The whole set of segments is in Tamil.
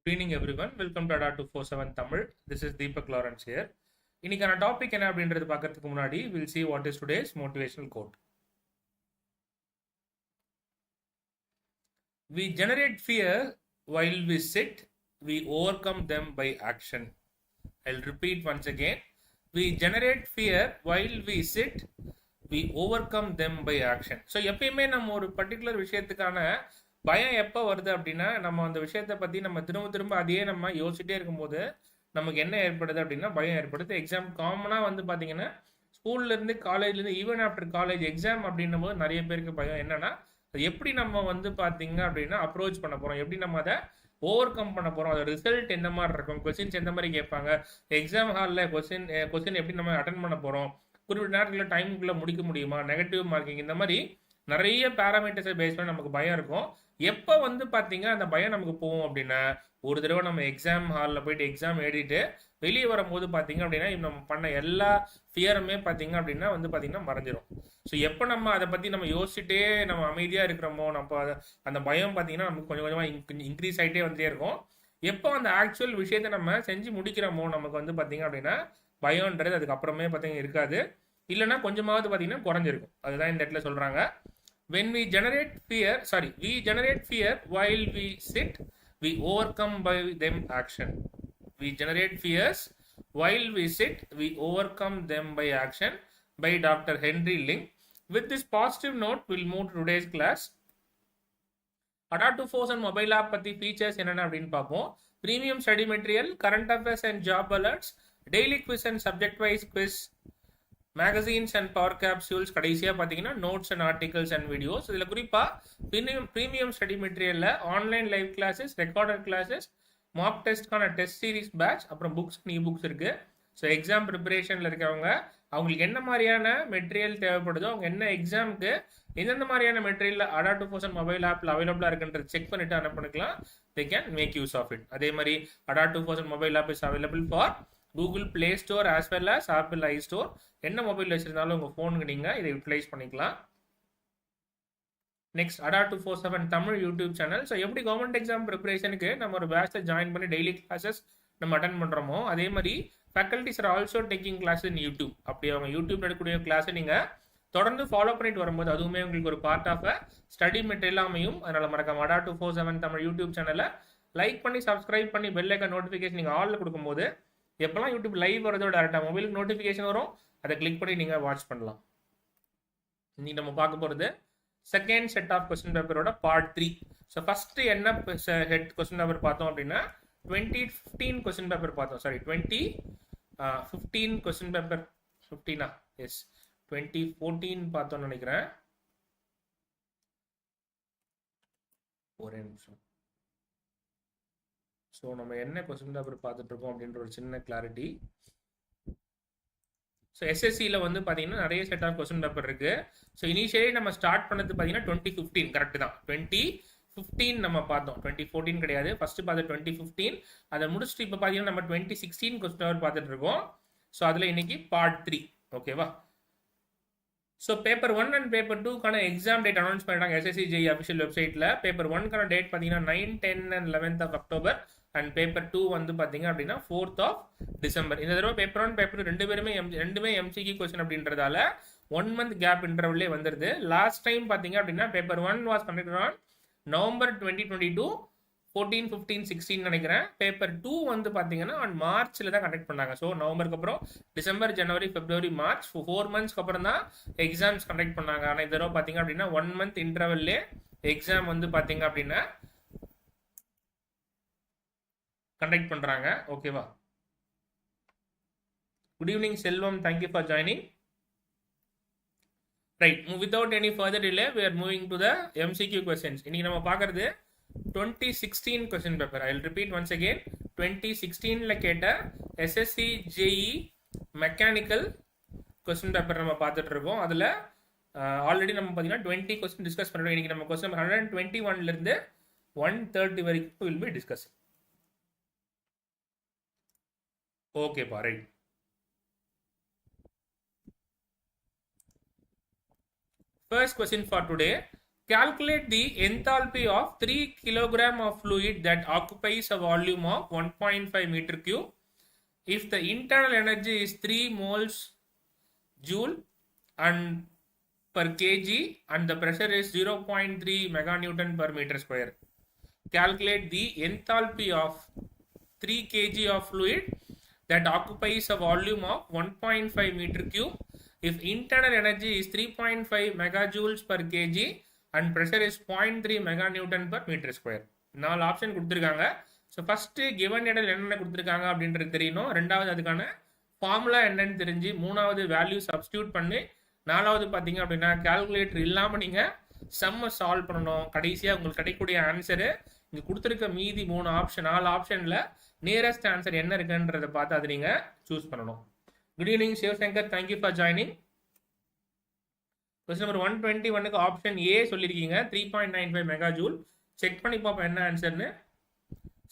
Good evening everyone. Welcome to Adda247 Tamil. This is Deepak Lawrence here. இன்னைக்கான டாபிக் என்ன அப்படின்றது பார்க்கறதுக்கு முன்னாடி we'll see what is today's motivational quote. We generate fear while we sit. We overcome them by action. I'll repeat once again. We generate fear while we sit. We overcome them by action. So எப்பயுமே நம்ம ஒரு பர்டிகுலர் விஷயத்துக்கான பயம் எப்போ வருது அப்படின்னா நம்ம அந்த விஷயத்தை பற்றி நம்ம திரும்ப அதையே நம்ம யோசிச்சுட்டே இருக்கும்போது நமக்கு என்ன ஏற்படுது அப்படின்னா பயம் ஏற்படுது. எக்ஸாம் காமனாக வந்து பார்த்தீங்கன்னா ஸ்கூல்லேருந்து காலேஜ்லேருந்து ஈவன் ஆஃப்டர் காலேஜ் எக்ஸாம் அப்படின்னும் போது நிறைய பேருக்கு பயம் என்னன்னா எப்படி நம்ம வந்து பார்த்தீங்க அப்படின்னா அப்ரோச் பண்ண போகிறோம், எப்படி நம்ம அதை ஓவர் கம் பண்ண போகிறோம், அதோட ரிசல்ட் என்ன மாதிரி இருக்கும், கொஸ்டின்ஸ் எந்த மாதிரி கேட்பாங்க, எக்ஸாம் ஹாலில் கொஸ்டின் எப்படி நம்ம அட்டன் பண்ண போகிறோம், குறிப்பிட்ட நேரத்தில் டைமுக்குள்ளே முடிக்க முடியுமா, நெகட்டிவ் மார்க்கிங், இந்த மாதிரி நிறைய பேராமீட்டர்ஸை பேஸ் பண்ணி நமக்கு பயம் இருக்கும். எப்போ வந்து பார்த்தீங்க அந்த பயம் நமக்கு போகும் அப்படின்னா ஒரு தடவை நம்ம எக்ஸாம் ஹாலில் போயிட்டு எக்ஸாம் எழுதிட்டு வெளியே வரும்போது பார்த்தீங்க அப்படின்னா நம்ம பண்ண எல்லா ஃபியருமே பார்த்தீங்க அப்படின்னா வந்து பார்த்தீங்கன்னா மறைஞ்சிரும். ஸோ எப்போ நம்ம அதை பற்றி நம்ம யோசிச்சுட்டே நம்ம அமைதியாக இருக்கிறோமோ நம்ம அந்த பயம் பார்த்தீங்கன்னா நமக்கு கொஞ்சம் கொஞ்சமாக இன்க்ரீஸ் ஆகிட்டே வந்துட்டே இருக்கும். எப்போ அந்த ஆக்சுவல் விஷயத்தை நம்ம செஞ்சு முடிக்கிறோமோ நமக்கு வந்து பார்த்தீங்க அப்படின்னா பயம்ன்றது அதுக்கப்புறமே பார்த்தீங்கன்னா இருக்காது, இல்லைன்னா கொஞ்சமாவது பார்த்தீங்கன்னா குறைஞ்சிருக்கும். அதுதான் இந்த இடத்துல சொல்கிறாங்க. When we generate fear while we sit, we overcome by them action. We generate fears while we sit, we overcome them by action, by Dr. Henry Ling. With this positive note, we'll move to today's class. Adda247 mobile app பத்தி features என்னென்ன அப்படின்னு பார்ப்போம். Premium study material, current affairs and job alerts, daily quiz and subject wise quiz, magazines and power capsules, கடைசியாக பார்த்தீங்கன்னா notes and articles and videos. இதில் குறிப்பாக ப்ரீமியம் ஸ்டடி மெட்டீரியலில் online live classes, recorded classes, mock டெஸ்ட்கான டெஸ்ட் சீரிஸ் பேட்ச், அப்புறம் புக்ஸ் அண்ட் புக்ஸ் இருக்குது. ஸோ எக்ஸாம் ப்ரிப்பரேஷனில் இருக்கவங்க அவங்களுக்கு என்ன மாதிரியான மெட்டீரியல் தேவைப்படுதோ, அவங்க என்ன எக்ஸாமுக்கு எந்தெந்த மாதிரியான மெட்டீரியல் Adda247 மொபைல் ஆப்பில் அவைலபிளாக இருக்குன்றது செக் பண்ணிட்டு அனுப்பிக்கலாம். They can make use of it. அதே மாதிரி Adda247 mobile app is available for Google Play Store as well as Apple I Store. என்ன மொபைல் வச்சிருந்தாலும் உங்கள் ஃபோனுக்கு நீங்கள் இதை யூட்டிலைஸ் பண்ணிக்கலாம். Next Adda247 Tamil YouTube channel. So எப்படி கவர்மெண்ட் எக்ஸாம் ப்ரிப்பரேஷனுக்கு நம்ம ஒரு பேட்சில் ஜாயின் பண்ணி டெய்லி கிளாஸஸ் நம்ம அட்டன் பண்ணுறோமோ அதே மாதிரி faculties are also taking class in YouTube. அப்படி அவங்க யூடியூப் எடுக்கக்கூடிய கிளாஸை நீங்கள் தொடர்ந்து ஃபாலோ பண்ணிட்டு வரும்போது அதுவுமே உங்களுக்கு ஒரு பார்ட் ஆஃப் ஸ்டடி மெட்டீரியல் அமையும். அதனால் மறக்காம Adda247 தமிழ் யூடியூப் சேனலை லைக் பண்ணி சப்ஸ்கிரைப் பண்ணி பெல் ஐக்கான் நோட்டிஃபிகேஷன் நீங்கள் ஆலில் கொடுக்கும்போது எப்போல்லாம் யூடியூப் லைவ் வரதோட டேரெக்டாக மொபைலுக்கு நோட்டிஃபிகேஷன் வரும், அதை கிளிக் பண்ணி நீங்கள் வாட்ச் பண்ணலாம். இன்னைக்கு நம்ம பார்க்க போகிறது செகண்ட் செட் ஆஃப் கொஸ்டின் பேப்பரோட பார்ட் 3. ஸோ ஃபஸ்ட்டு என்ன ஹெட் கொஸ்டின் பேப்பர் பார்த்தோம் அப்படின்னா 2015 கொஸ்டின் பேப்பர் பார்த்தோம். சாரி 2015 கொஸ்டின் பேப்பர் 15 எஸ் 2014 பார்த்தோம்னு நினைக்கிறேன். ஒரே நிமிஷம். ஸோ நம்ம என்ன கொஸ்டின் பேப்பர் பார்த்துட்டு இருக்கோம் அப்படின்ற ஒரு சின்ன கிளாரிட்டி. ஸோ எஸ்எஸ்சியில் வந்து பார்த்தீங்கன்னா நிறைய செட் ஆஃப் கொஸ்டின் பேப்பர் இருக்குது. ஸோ இனிஷியலி நம்ம ஸ்டார்ட் பண்ணது பார்த்தீங்கன்னா 2015 கரெக்ட் தான். 2015 நம்ம பார்த்தோம், 2014 கிடையாது. ஃபஸ்ட்டு பார்த்து 2015, அதை முடிச்சுட்டு இப்போ பார்த்தீங்கன்னா நம்ம 2016 கொஸ்டின் பேப்பர் பார்த்துட்டு இருக்கோம். ஸோ அதில் இன்னைக்கு பார்ட் 3. ஓகேவா? ஸோ பேப்பர் 1 அண்ட் பேப்பர் 2க்கான எக்ஸாம் டேட் அனௌன்ஸ் பண்ணிட்டாங்க SSC JEE அஃபிஷியல் வெப்சைட்டில். பேப்பர் 1க்கான டேட் பார்த்தீங்கன்னா 9, 10 and 11th of October. And paper 2 வந்து பார்த்தீங்க அப்படின்னா 4th of December. இந்த தடவை பேப்பர் 1 பேப்பர் 2 ரெண்டுமே MCQ கொஸ்டின் அப்படின்றதால 1 month கேப் இன்டர்வல்லே வந்துருது. லாஸ்ட் டைம் பார்த்தீங்க அப்படின்னா paper 1 was conducted on November 2022, 14, 15, 16 நினைக்கிறேன். பேப்பர் 2 வந்து பார்த்தீங்கன்னா ஆன் மார்ச்சில் தான் கண்டக்ட் பண்ணாங்க. ஸோ நவம்பருக்கு அப்புறம் டிசம்பர், ஜனவரி, பிப்ரவரி, மார்ச் 4 months அப்புறம் தான் எக்ஸாம்ஸ் கண்டக்ட் பண்ணாங்க. ஆனால் இந்த தடவை பார்த்தீங்க அப்படின்னா 1 month இன்டர்வல்லே எக்ஸாம் வந்து பார்த்தீங்க அப்படின்னா கண்டக்ட் பண்றாங்க. ஓகேவா? Good evening Selvam, thank you for joining. Right, without any further delay we are moving to the MCQ questions. இன்னைக்கு நம்ம பார்க்கறது 2016 question paper. I will repeat once again. 2016ல கேட்ட SSC JEE mechanical question paper நம்ம பார்த்துட்டு இருக்கோம். அதில் ஆல்ரெடி நம்ம பார்த்தீங்கன்னா 20 கொஸ்டின் டிஸ்கஸ் பண்ணுறோம். இன்னைக்கு நம்ம கொஸ்டின் 121லேருந்து 130 வரைக்கும் வில் பி டிஸ்கஸ். ஓகேப்பா, right. First question for today. Calculate the enthalpy of 3 kg of fluid that occupies a volume of 1.5 meter cube. If the internal energy is 3 moles joule and per kg and the pressure is 0.3 meganewton per meter square. Calculate the enthalpy of 3 kg of fluid that occupies a volume of 1.5 meter cube if internal energy is 3.5 megajoules per kg and pressure is 0.3 meganewton per meter square. 4 option கொடுத்துருக்காங்க. ஸோ ஃபர்ஸ்ட் கிவன் இடையில என்னென்ன கொடுத்துருக்காங்க அப்படின்றது தெரியணும். ரெண்டாவது அதுக்கான ஃபார்முலா என்னன்னு தெரிஞ்சு, மூணாவது வேல்யூ சப்ஸ்டியூட் பண்ணி, நாலாவது பார்த்தீங்க அப்படின்னா கால்குலேட்டர் இல்லாமல் நீங்கள் சம்மை சால்வ் பண்ணணும். கடைசியாக உங்களுக்கு கிடைக்கக்கூடிய ஆன்சரு இங்கே கொடுத்துருக்க மீதி 3 ஆப்ஷன் 4 ஆப்ஷனில் நியரஸ்ட் ஆன்சர் என்ன இருக்குன்றதை பார்த்து அதை நீங்கள் சூஸ் பண்ணணும். Good evening Sivasankar, thank you for joining. Question number 121க்கு ஆப்ஷன் ஏ சொல்லியிருக்கீங்க 3.95 மெகா ஜூல். செக் பண்ணி பார்ப்போம் என்ன ஆன்சர்னு.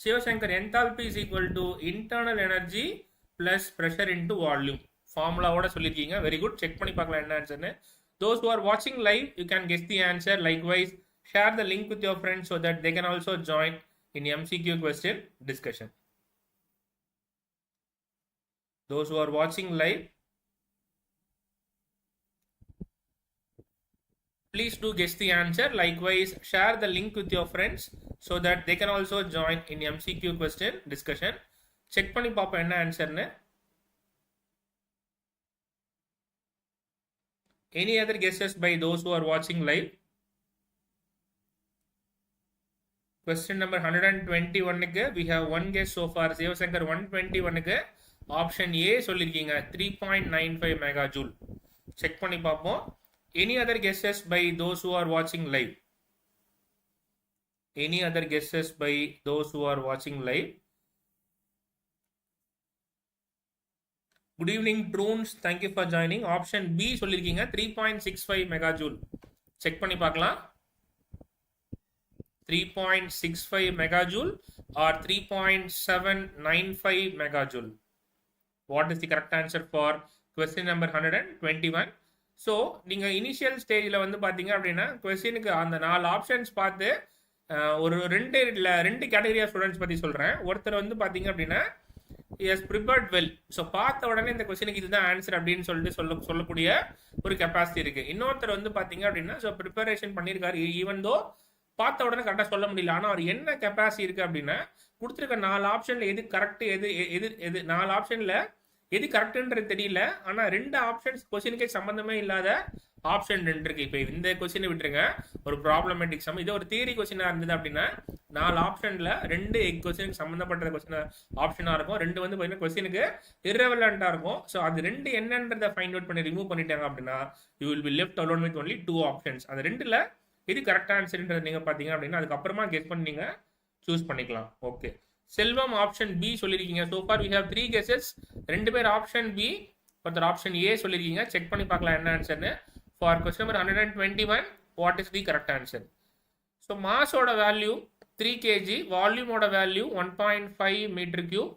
Sivasankar, enthalpy is equal to internal energy plus pressure into volume ஃபார்முலாவோட சொல்லியிருக்கீங்க. Very good. செக் பண்ணி பார்க்கலாம் என்ன ஆன்சர்னு. Those who are watching live, you can guess the answer. Likewise, share the link with your friends so that they can also join in MCQ question discussion. Those who are watching live, please do guess the answer. Likewise, share the link with your friends so that they can also join in MCQ question discussion. Check பண்ணி பாப்போம் என்ன ஆன்சர்னு. Any other guesses by those who are watching live? Question number 121க்கு we have one guess so far. Sivasankar 121க்கு ஆப்ஷன் ஏ சொல்லியிருக்கீங்க 3.95 மெகா ஜூல். செக் பண்ணி பார்ப்போம். Any other guesses by those who are watching live? Any other guesses by those who are watching live? Good evening drones, thank you for joining. Option B சொல்லிருக்கீங்க 3.65 மெகா ஜூல். செக் பண்ணி பார்க்கலாம். 3.65 mega joule or 3.795 mega joule. What is the correct answer for question number 121? So நீங்கள் இனிஷியல் ஸ்டேஜில் வந்து பார்த்தீங்க அப்படின்னா கொஸ்டினுக்கு அந்த 4 ஆப்ஷன்ஸ் பார்த்து ஒரு ரெண்டு கேட்டகரி ஆஃப் ஸ்டூடெண்ட்ஸ் பற்றி சொல்கிறேன். ஒருத்தர் வந்து பார்த்தீங்க அப்படின்னா எஸ் ப்ரிப்பேர்ட் வெல். ஸோ பார்த்த உடனே இந்த கொஸ்டினுக்கு இதுதான் ஆன்சர் அப்படின்னு சொல்லிட்டு சொல்லக்கூடிய ஒரு கெப்பாசிட்டி இருக்குது. இன்னொருத்தர் வந்து பார்த்தீங்க அப்படின்னா ஸோ ப்ரிப்பரேஷன் பண்ணியிருக்காரு, ஈவன் தோ பார்த்த உடனே கரெக்டாக சொல்ல முடியல. ஆனால் அவர் என்ன கெப்பாசிட்டி இருக்குது அப்படின்னா கொடுத்துருக்க 4 ஆப்ஷனில் எது கரெக்டு எது 4 ஆப்ஷனில் எது கரெக்டுன்றது தெரியல. ஆனால் 2 ஆப்ஷன்ஸ் கொஸ்டினுக்கே சம்மந்தமே இல்லாத ஆப்ஷன் 2 இருக்கு. இப்போ இந்த கொஸ்டினை விட்டுருங்க, ஒரு ப்ராப்ளமேட்டிக் சம். இது ஒரு தியரி கொஸ்டினாக இருந்தது அப்படின்னா 4 ஆப்ஷனில் 2 கொஸ்டினுக்கு சம்மந்தப்பட்ட கொஸ்டின் ஆப்ஷனாக இருக்கும், 2 வந்து பார்த்தீங்கன்னா கொஸ்டினுக்கு இர்ரெவலண்ட்டாக இருக்கும். ஸோ அது 2 என்னன்றதை ஃபைண்ட் அவுட் பண்ணி ரிமூவ் பண்ணிட்டாங்க அப்படின்னா you will be left alone with only 2 options. அந்த 2ல் இது கரெக்டாக ஆன்சர்ன்றதை நீங்கள் பார்த்தீங்க அப்படின்னா அதுக்கப்புறமா கெஸ் பண்ணி நீங்கள் சூஸ் பண்ணிக்கலாம். ஓகே, செல்வம் ஆப்ஷன் பி சொல்லியிருக்கீங்க. So far we have 3 guesses. 2 பேர் ஆப்ஷன் பி, ஒருத்தர் ஆப்ஷன் ஏ சொல்லியிருக்கீங்க. செக் பண்ணி பார்க்கலாம் என்ன ஆன்சர்னு. For question number 121, what is the correct answer? So மாஸோட வேல்யூ 3 kg, வால்யூமோட value 1.5 metre cube,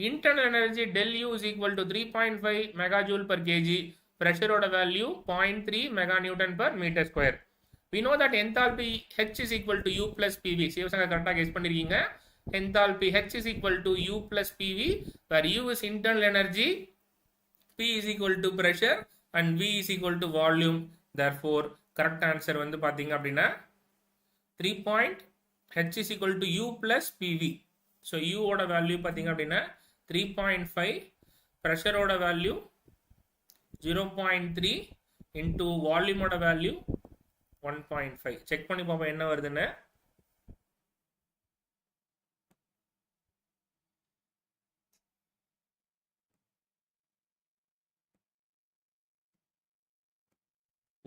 internal energy del U is equal to 3.5 mega joule per kg, ப்ரெஷரோட value 0.3 mega newton per metre square. We know that enthalpy H is equal to U plus PV. Sivasankar கரெக்டாக கெஸ் பண்ணியிருக்கீங்க. Enthalpy H is equal to U plus PV, where U is internal energy, P is equal to pressure and V is equal to volume. Therefore, correct answer வந்து பார்த்தீங்க அப்படின்னா 3. H is equal to U plus PV. So U ஓட வேல்யூ பார்த்தீங்க அப்படின்னா 3.5, pressure ஓட வேல்யூ 0.3 into volume ஓட வேல்யூ 1.5. செக் பண்ணி பார்ப்போம் என்ன வருதுன்னு.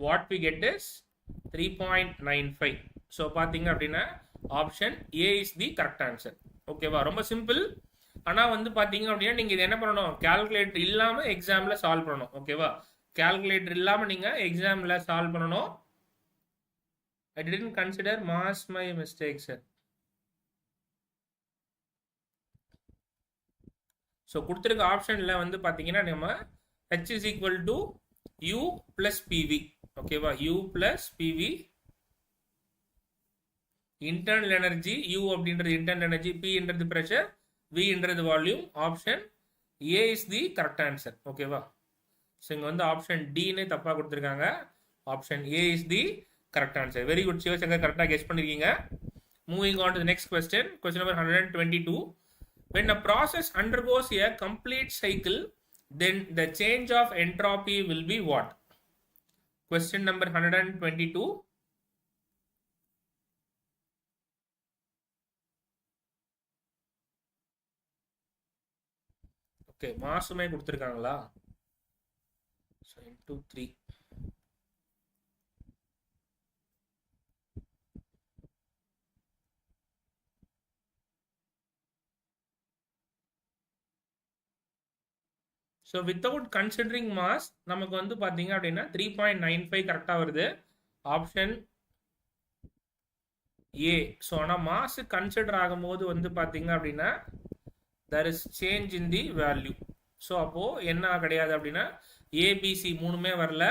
What we get is 3.95. So பார்த்தீங்க அப்படின்னா option A is the correct answer. ஓகேவா, ரொம்ப சிம்பிள். ஆனால் வந்து பார்த்தீங்க அப்படின்னா நீங்கள் இது என்ன பண்ணணும், கால்குலேட்டர் இல்லாமல் எக்ஸாமில் சால்வ் பண்ணணும். ஓகேவா, கால்குலேட்டர் இல்லாமல் நீங்கள் எக்ஸாமில் சால்வ் பண்ணணும். I didn't consider mass, my mistake, sir. So கொடுத்துருக்க ஆப்ஷனில் வந்து பார்த்தீங்கன்னா நம்ம H is equal to U plus PV. ஓகேவா, U plus PV internal energy U அப்படின்றது internal energy, P என்றது pressure, V என்றது volume. Option A is the correct answer. ஓகேவா? ஸோ இங்கே வந்து ஆப்ஷன் டின்னு தப்பாக கொடுத்துருக்காங்க. Option A is the correct answer. Very good Sivasankar, கரெக்டாக கெஸ் பண்ணியிருக்கீங்க. Moving on to the next question. Question number 122. When a process undergoes a complete cycle, then the change of entropy will be what? Question number 122. Okay, மாசுமே கொடுத்துருக்காங்களா? So into 3. So without considering mass நமக்கு வந்து பார்த்தீங்க அப்படின்னா 3.95 கரெக்டாக வருது. Option A. ஸோ ஆனால் மாசு கன்சிடர் ஆகும்போது வந்து பார்த்தீங்க அப்படின்னா there is change in the value. So அப்போது என்ன கிடையாது அப்படின்னா ஏபிசி மூணுமே வரல.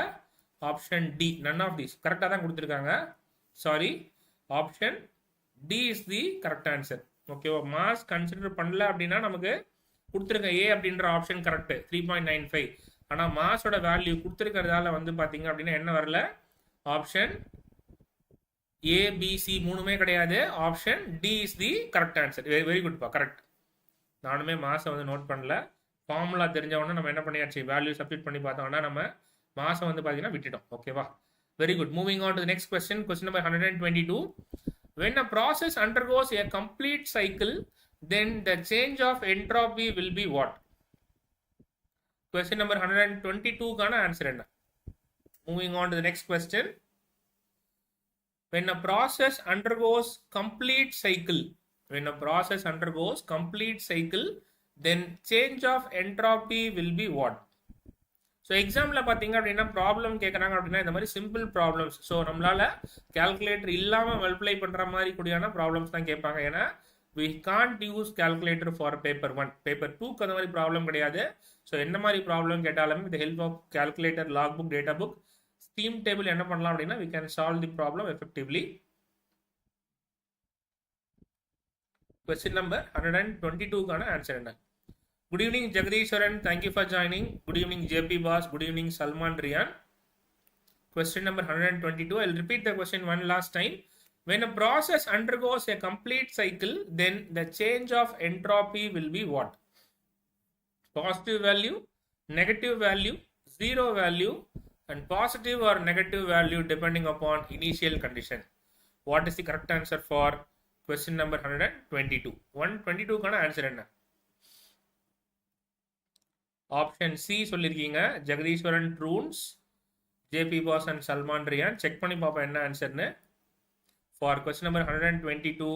Option D, none of these கரெக்டாக தான் கொடுத்துருக்காங்க. Sorry, option D is the correct answer. ஓகேவா? மாஸ் கன்சிடர் பண்ணல அப்படின்னா நமக்கு கொடுத்துருக்க ஏ அப்படின்ற ஆப்ஷன் கரெக்ட் 3.95. ஆனால் மாஸோட வேல்யூ கொடுத்துருக்கிறதால வந்து பார்த்தீங்க அப்படின்னா என்ன வரல? ஆப்ஷன் ஏபிசி மூணுமே கிடையாது. Option D is the correct answer. Very குட்பா, கரெக்ட். நானுமே மாசம் வந்து நோட் பண்ணல. ஃபார்முலா தெரிஞ்சவொடனே நம்ம என்ன பண்ணியாச்சு, வேல்யூ சப்ஸ்டிட் பண்ணி பார்த்தோம்னா நம்ம மாசம் வந்து பார்த்தீங்கன்னா விட்டுட்டோம். ஓகேவா? Very good. Moving on to the next question. Question number 122. When a process undergoes a complete cycle, then the change of entropy will be what? Question number 122 கான ஆன்சர் என்ன? Moving on to the next question. When a process undergoes complete cycle, then change of entropy will be what? So example பார்த்தீங்க அப்படின்னா ப்ராப்ளம் கேட்குறாங்க அப்படின்னா இந்த மாதிரி சிம்பிள் ப்ராப்ளம்ஸ். ஸோ நம்மளால கேல்குலேட்டர் இல்லாமல் மல்டிப்ளை பண்ணுற மாதிரி கூடியான ப்ராப்ளம்ஸ் தான் கேட்பாங்க. ஏன்னா we can't use calculator for paper 1. paper 2க்கு அந்த மாதிரி ப்ராப்ளம் கிடையாது. ஸோ என்ன மாதிரி ப்ராப்ளம் கேட்டாலுமே with the help of calculator, logbook, data book, steam table என்ன பண்ணலாம் அப்படின்னா we can solve the problem effectively. Question number 122 கான ஆன்சர் என்ன? Good evening Jagdishwaran, thank you for joining. Good evening JP Boss, good evening Salman Rian. Question number 122. I'll repeat the question one last time. When a process undergoes a complete cycle, then the change of entropy will be what? Positive value, negative value, zero value, and positive or negative value depending upon initial condition. What is the correct answer for question number 122? 122 கான ஆன்சர் என்ன? ஆப்ஷன் சி சொல்லியிருக்கீங்க. ஜெகதீஸ்வரன் ட்ரூன்ஸ், JB boss and Salman Riyan. Check பண்ணி பார்ப்போம் என்ன ஆன்சர்னு. For question number 122,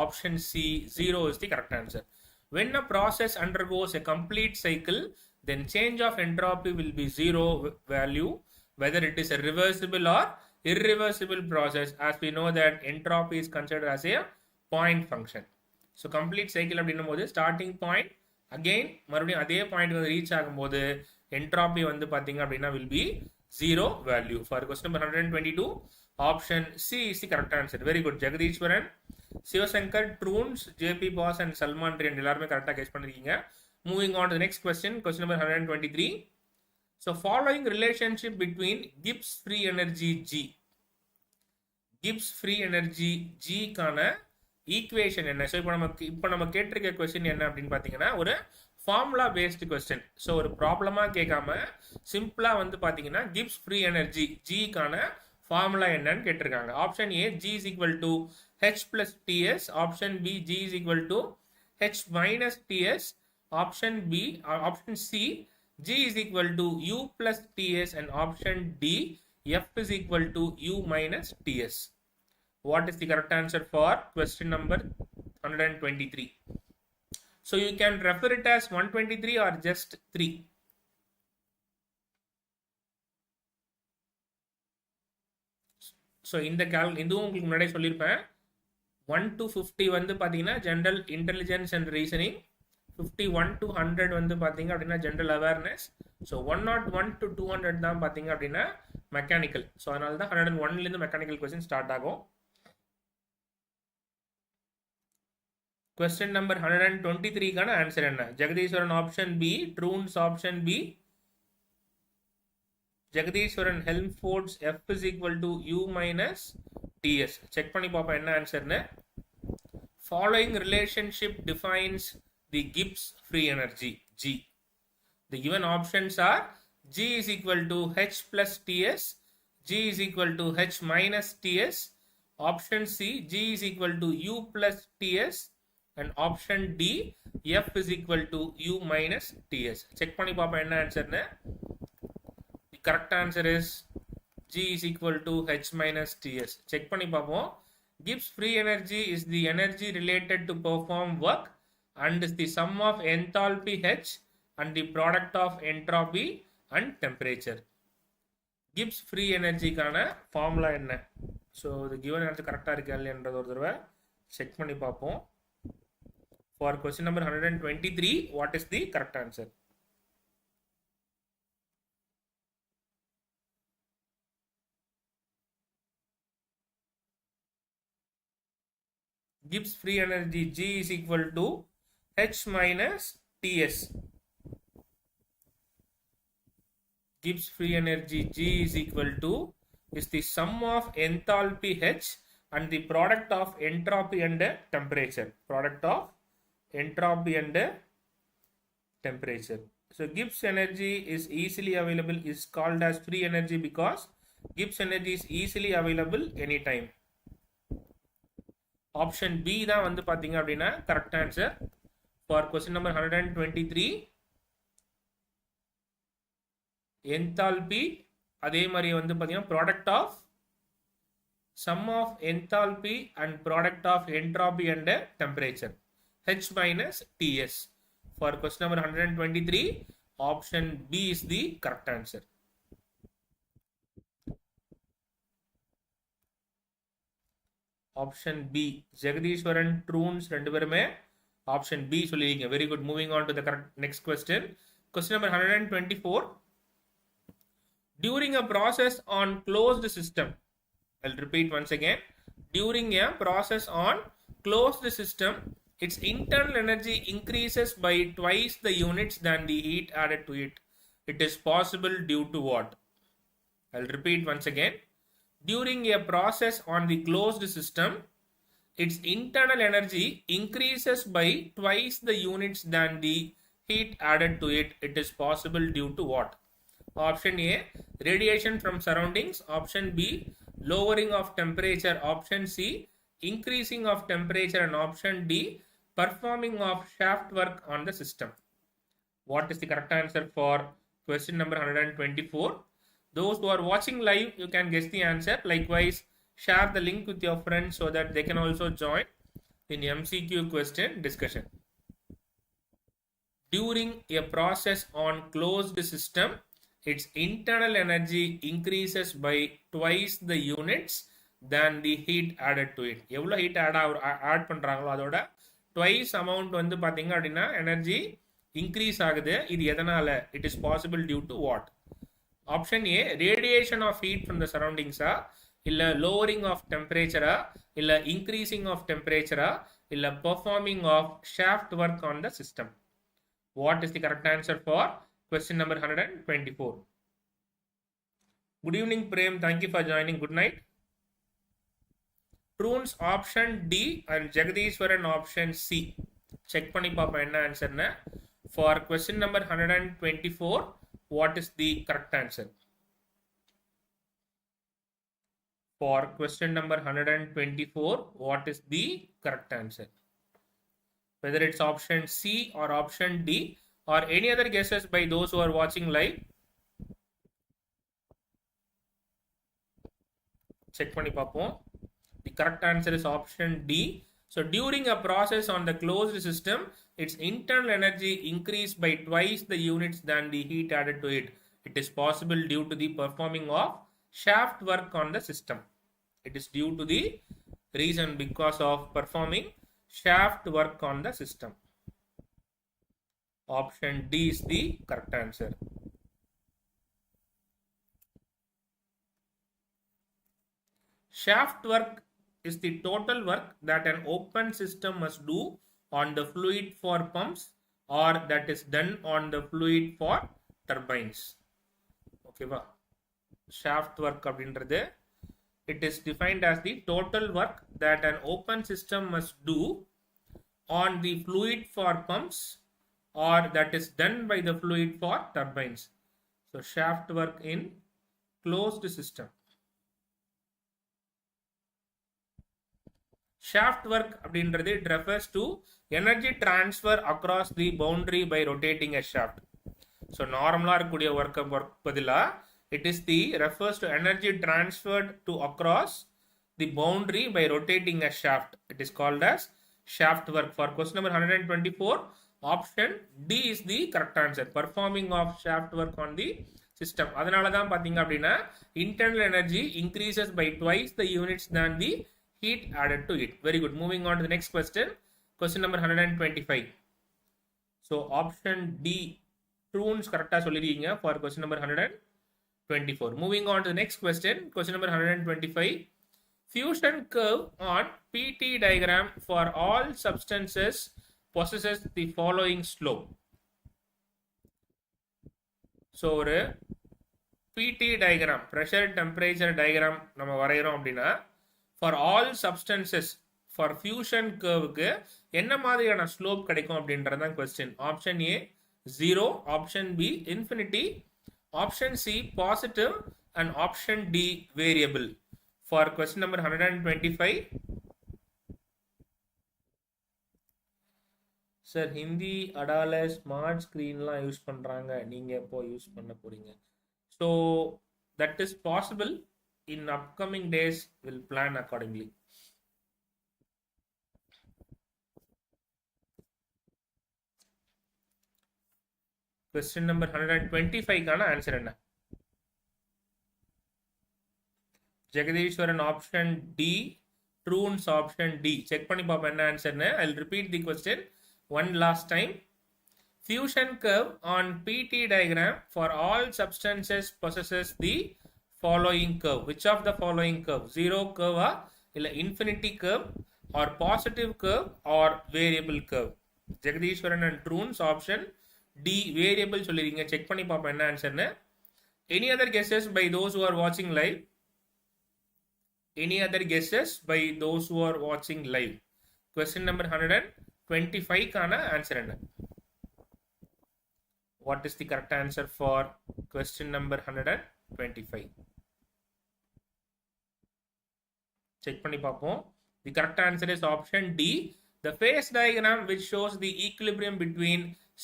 option C 0 is the correct answer. When a process undergoes a complete cycle, then change of entropy will be zero value, whether it is a reversible or irreversible process, as we know that entropy is considered as a point function. So complete cycle அப்படின்னும் போது starting point அகெயின் மறுபடியும் அதே பாயிண்ட் வந்து ரீச் ஆகும்போது என்ட்ராபி வந்து பார்த்தீங்க அப்படின்னா will be zero value. For question number 122, option C is the correct answer. Very good. Jagadeeswaran, Sivasankar, ட்ரூன்ஸ், JB boss and Salman Riyan எல்லாருமே கரெக்டாக கெஸ் பண்ணிருக்கீங்க. Moving on to the next question, question number 123. So following relationship between Gibbs free energy G. Gibbs free energy G கான ஈக்குவேஷன் என்ன? ஸோ இப்போ நம்ம கேட்டிருக்க கொஸ்டின் என்ன அப்படின்னு பார்த்தீங்கன்னா ஒரு ஃபார்முலா பேஸ்டு கொஸ்டின். ஸோ ஒரு ப்ராப்ளமாக கேட்காம சிம்பிளாக வந்து பார்த்தீங்கன்னா கிப்ஸ் ஃப்ரீ எனர்ஜி ஜிக்கான ஃபார்முலா என்னன்னு கேட்டிருக்காங்க. Option A G is equal to H plus TS. Option B G is equal to H minus TS. Option C G is equal to U plus TS. And option D F is equal to U minus TS. What is the correct answer for question number 123? So you can refer it as 123 or just 3. So இதுவும் உங்களுக்கு முன்னாடியே சொல்லியிருப்பேன். 1 to 50 வந்து பார்த்தீங்கன்னா general intelligence and reasoning. 51 to 100 வந்து பார்த்தீங்க அப்படின்னா ஜென்ரல் அவேர்னஸ். ஸோ 101 to 200 தான் பார்த்தீங்க அப்படின்னா மெக்கானிக்கல். ஸோ அதனால தான் 101லேருந்து மெக்கானிக்கல் கொஸ்டின் ஸ்டார்ட் ஆகும். Question number 123 கான ஆன்சர் என்ன? ஜெகதீஸ்வரன் ஆப்ஷன் பி, ட்ரூன்ஸ் option B, Jagadeeswaran Helmholtz F is equal to U minus TS. Check பண்ணி பார்ப்போம் என்ன ஆன்சர்னு. Following relationship defines the Gibbs free energy G. The given options are G is equal to H plus TS, G is equal to H minus TS, option C G is equal to U plus TS, and option D F is equal to U minus TS. Check பண்ணி பாப்போம் என்ன ஆன்சர்னு. The correct answer is G is equal to H minus TS. Check பண்ணி பாப்போம். Gibbs free energy is the energy related to perform work and is the sum of enthalpy H and the product of entropy and temperature. Gibbs free energy கான ஃபார்முலா என்ன? ஸோ இது given answer கரெக்டாக இருக்கா இல்லைன்றது ஒரு தடவை செக் பண்ணி பார்ப்போம். For question number 123, what is the correct answer? Gibbs free energy G is equal to H minus TS. Gibbs free energy G is equal to is the sum of enthalpy H and the product of entropy and temperature. Product of entropy and temperature. So Gibbs energy is easily available, is called as free energy because Gibbs energy is easily available anytime. Option B தான் வந்து பாத்தீங்க அப்படின்னா correct answer for question number 123. Enthalpy அதே மாதிரி வந்து பாத்தீங்கன்னா product of sum of enthalpy and product of entropy and temperature. H minus TS. For question number 123, option B is the correct answer. Option B. Jagadishwaran, Troons, ரெண்டு பேருமே option B சொல்லிருக்கீங்க. Very good. Moving on to the correct next question. Question number 124. During a process on closed system, I'll repeat once again. During a process on closed system, its internal energy increases by twice the units than the heat added to it. It is possible due to what? I'll repeat once again. During a process on the closed system, its internal energy increases by twice the units than the heat added to it. It is possible due to what? Option A, radiation from surroundings. Option B, lowering of temperature. Option C, increasing of temperature. And option D, performing of shaft work on the system. What is the correct answer for question number 124? Those who are watching live, you can guess the answer. Likewise, share the link with your friends so that they can also join in MCQ question discussion. During a process on closed system, its internal energy increases by twice the units than the heat added to it. எவ்வளோ heat add பண்றாங்களோ அதோட twice amount வந்து பாத்தீங்க அப்படின்னா energy increase ஆகுது. இது எதனால? It is possible due to what? Option A, radiation of heat from the surroundings, இல்ல lowering of temperature, இல்ல increasing of temperature, இல்ல performing of shaft work on the system. What is the correct answer for question number 124? Good evening, Prem. Thank you for joining. Good night. Troons option D and Jagadishwaran option C. Check பண்ணி பாப்போம் என்ன ஆன்சர்னு. For question number 124, what is the correct answer? For question number 124, what is the correct answer? Whether it's option C or option D or any other guesses by those who are watching live. Check பண்ணி பாப்போம். The correct answer is option D. So during a process on the closed system, its internal energy increased by twice the units than the heat added to it. It is possible due to the performing of shaft work on the system. It is due to the reason because of performing shaft work on the system. Option D is the correct answer. Shaft work is the total work that an open system must do on the fluid for pumps or that is done on the fluid for turbines. Okay va? Shaft work அப்படின்றது it is defined as the total work that an open system must do on the fluid for pumps or that is done by the fluid for turbines. So shaft work in closed system. Shaft work அப்படின்றது it refers to energy transfer across the boundary by rotating a shaft. So நார்மலா இருக்கக்கூடிய ஒர்க் பதிலா it is the refers to energy transferred to across the boundary by rotating a shaft. It is called as shaft work. For question number 124, option D is the correct answer. Performing of shaft work on the system. அதனால தான் பாத்தீங்க அப்படின்னா internal energy increases by twice the units than the heat added to it. Very good. Moving on to the next question. Question number 125. So option D truths correctா சொல்லிருக்கீங்க for question number 124. Moving on to the next question. Question number 125. Fusion curve on PT diagram for all substances possesses the following slope. So ஒரு PT diagram, pressure temperature diagram நம்ம வரையறோம் அப்படின்னா for all substances for fusion curve என்ன மாதிரியான slope கிடைக்கும் அப்படின்றது தான் question. Option A 0, option B infinity, option C positive and option D variable. For question number 125. Sir, Hindi அடால ஸ்மார்ட் ஸ்கிரீன்லாம் யூஸ் பண்றாங்க, நீங்க எப்போ யூஸ் பண்ண போறீங்க? So that is possible. In upcoming days we'll plan accordingly. Question number 125 கான ஆன்சர் என்ன? Jagadishwaran option D, Truns option D. Check பண்ணி பாப்போம் என்ன ஆன்சர்னு. I'll repeat the question one last time. Fusion curve on PT diagram for all substances possesses the following curve. Which of the following curve? Zero curve or infinity curve or positive curve or variable curve? Jagadishwaran and Truns option D variable சொல்லிருங்க. Check பண்ணி பாப்போம் என்ன ஆன்சர்னு. Any other guesses by those who are watching live? Any other guesses by those who are watching live? Question number 125 கான ஆன்சர் என்ன? What is the correct answer for question number 125? Check பண்ணி பாப்போம். The correct answer is option D. The phase diagram which shows the equilibrium between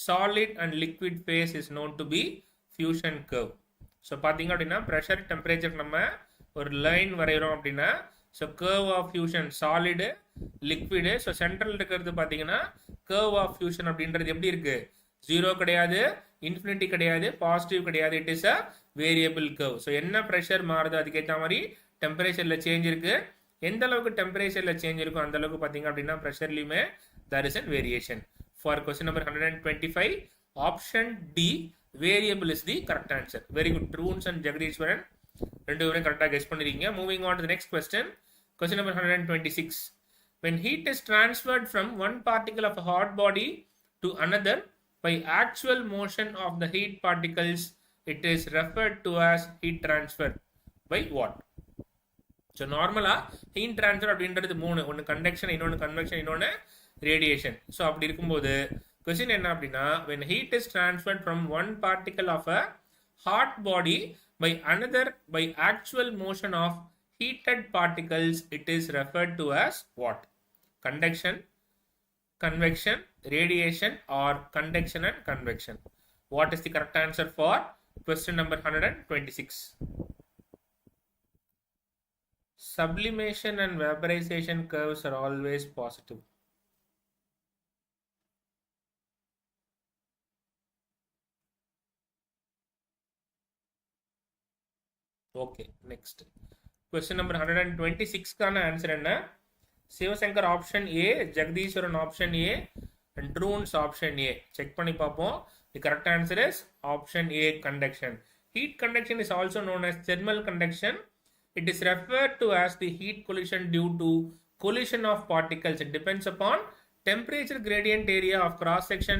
solid and liquid phase is known to be fusion curve. So பாத்தீங்க அப்படின்னா pressure temperature நம்ம ஒரு லைன் வரைகிறோம் அப்படின்னா so curve of fusion solid liquid so central இருக்கிறது பார்த்தீங்கன்னா கர்வ் ஆஃப் ஃபியூஷன் அப்படின்றது எப்படி இருக்கு? ஜீரோ கிடையாது, இன்ஃபினிட்டி கிடையாது, பாசிட்டிவ் கிடையாது. It is a variable curve. So என்ன ப்ரெஷர் மாறுதோ அதுக்கேற்ற மாதிரி டெம்பரேச்சரில் சேஞ்ச் இருக்கு. எந்த அளவுக்கு டெம்பரேச்சரில் சேஞ்ச் இருக்கும் அந்த அளவுக்கு பார்த்தீங்க அப்படின்னா ப்ரெஷர்லையுமே there is a variation. For question number 125, option D variable is the correct answer. Very good. Truns and Jagadishwaran ரெண்டு பேரும் கரெக்டாக கெஸ் பண்ணிருக்கீங்க. Moving on to the next question. Question number 126. When heat is transferred from one particle of a hot body to another by actual motion of the heat particles, it is referred to as heat transfer by what? So நார்மலாக ஹீட் ட்ரான்ஸ்ஃபர் அப்படின்றது மூணு, ஒன்று கண்டக்ஷன், இன்னொன்று கன்வெக்ஷன், இன்னொன்று ரேடியேஷன். ஸோ அப்படி இருக்கும்போது கொஸ்டின் என்ன அப்படின்னா when heat is transferred from one particle of a hot body by another by actual motion of heated particles, it is referred to as what? Conduction, convection, radiation or conduction and convection. What is the correct answer for question number 126? Sublimation and vaporization curves are always positive. Okay, next. Question number 126 கான ஆன்சர் என்ன? Sivasankar option A, Jegadeeswaran option A and Truns option A. Check பண்ணி பார்ப்போம். The correct answer is option A, conduction. Heat conduction is also known as thermal conduction. It is referred to as the heat collision due to collision of particles. It depends upon temperature gradient area of cross section,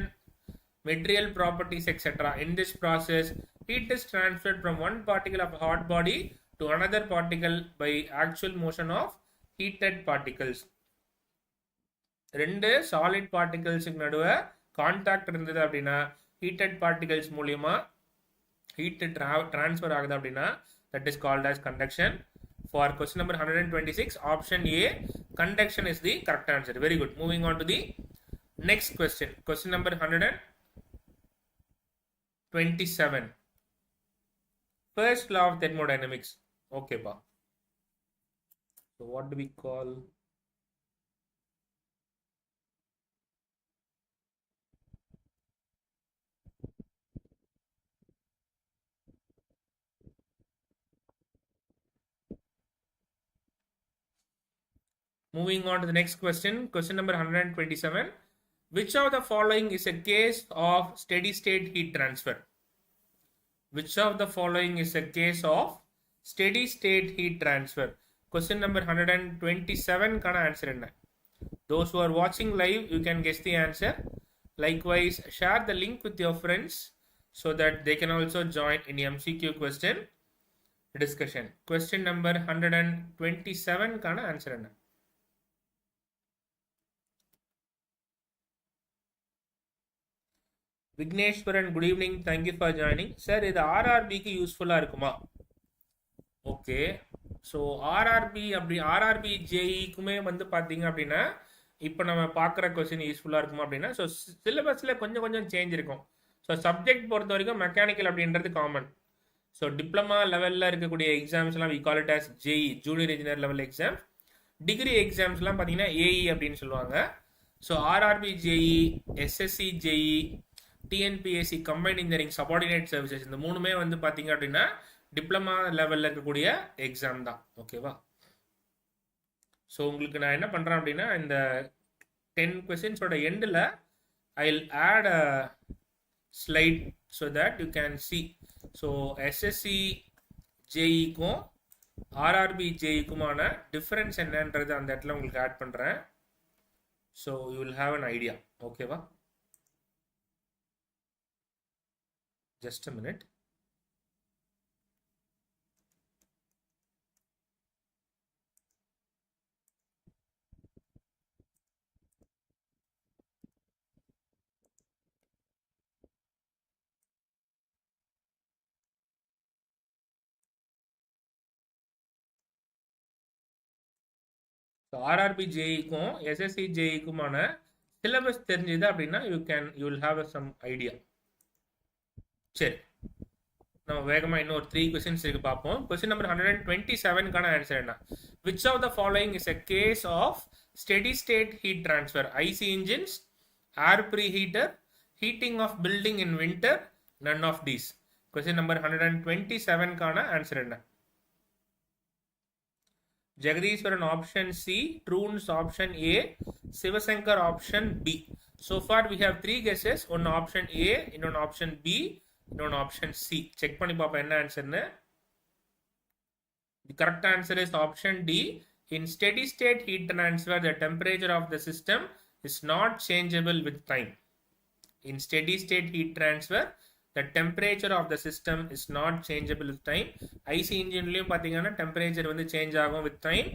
material properties, etc. In this process, heat is transferred from one particle of a hot body to another particle by actual motion of heated particles. ரெண்டு சாலிட் பார்ட்டிகல்ஸுக்கு நடுவே கான்டாக்ட் இருந்தது அப்படின்னா ஹீட்டட் பார்ட்டிகல்ஸ் மூலியமா ஹீட் டிரான்ஸ்ஃபர் ஆகுது அப்படின்னா that is called as conduction. For question number 126, option A, conduction is the correct answer. Very good. Moving on to the next question. Question number 127. First law of thermodynamics. Okay, pa. So what do we call? Moving on to the next question. Question number 127. Which of the following is a case of steady state heat transfer? Which of the following is a case of steady state heat transfer? Question number 127 kana answer enna. Those who are watching live, you can guess the answer. Likewise, share the link with your friends so that they can also join in the MCQ question discussion. Question number 127 kana answer enna. Vigneshwaran, good evening. Thank you for joining. Sir, இது ஆர்ஆர்பிக்கு யூஸ்ஃபுல்லாக இருக்குமா? ஓகே, ஸோ ஆர்ஆர்பி ஜேஇக்குமே வந்து பார்த்தீங்க அப்படின்னா இப்போ நம்ம பார்க்குற கொஸ்டின் யூஸ்ஃபுல்லாக இருக்குமா அப்படின்னா, ஸோ சிலபஸில் கொஞ்சம் சேஞ்ச் இருக்கும். ஸோ சப்ஜெக்ட் பொறுத்த வரைக்கும் மெக்கானிக்கல் அப்படின்றது காமன். ஸோ டிப்ளமா லெவலில் இருக்கக்கூடிய எக்ஸாம்ஸ்லாம் we call it as JE, junior engineer level exam. Degree எக்ஸாம்ஸ்லாம் பார்த்தீங்கன்னா ஏஇ அப்படின்னு சொல்லுவாங்க. So RRB JE, SSC JE, TNPSC combined engineering subordinate services, இந்த மூணுமே வந்து பார்த்தீங்க அப்படின்னா டிப்ளமா லெவலில் இருக்கக்கூடிய எக்ஸாம் தான். ஓகேவா? ஸோ உங்களுக்கு நான் என்ன பண்ணுறேன் அப்படின்னா இந்த 10 கொஸ்டின்ஸோட எண்டில் I will add a slide so that you can see. So SSC ஜேஇக்கும் ஆர்ஆர்பி ஜேஇக்குமான டிஃப்ரென்ஸ் என்னன்றது அந்த இடத்துல உங்களுக்கு ஆட் பண்ணுறேன். So you will have an idea. ஓகேவா? Just a minute. So RRB JEக்கும் SSC JEக்குமான syllabus தெரிஞ்சது அப்படின்னா you will have some idea. சரி, நம்ம வேகமாக இன்னொரு 3 கொஸ்டின்ஸ் இருக்கு பார்ப்போம். கொஸ்டின் நம்பர் 127க்கான ஆன்சர் என்ன? Which of the following is a case of steady state heat transfer? IC engines, air preheater, heating of building in winter, none of these. Question number 127க்கான ஆன்சர் என்ன? ஜெகதீஸ்வரன் ஆப்ஷன் சி, ட்ரூன்ஸ் option A, Sivasankar option B. So far we have 3 guesses. One option A, இன்னொன்று option B, இன்னொன்று option C. செக் பண்ணி பார்ப்போம் என்ன ஆன்சர்னு. The correct answer is option D. In steady state heat transfer, the temperature of the system is not changeable with time. In steady state heat transfer, the temperature of the system is not changeable with time. IC engine-லையும் பார்த்தீங்கன்னா temperature வந்து change ஆகும் with time.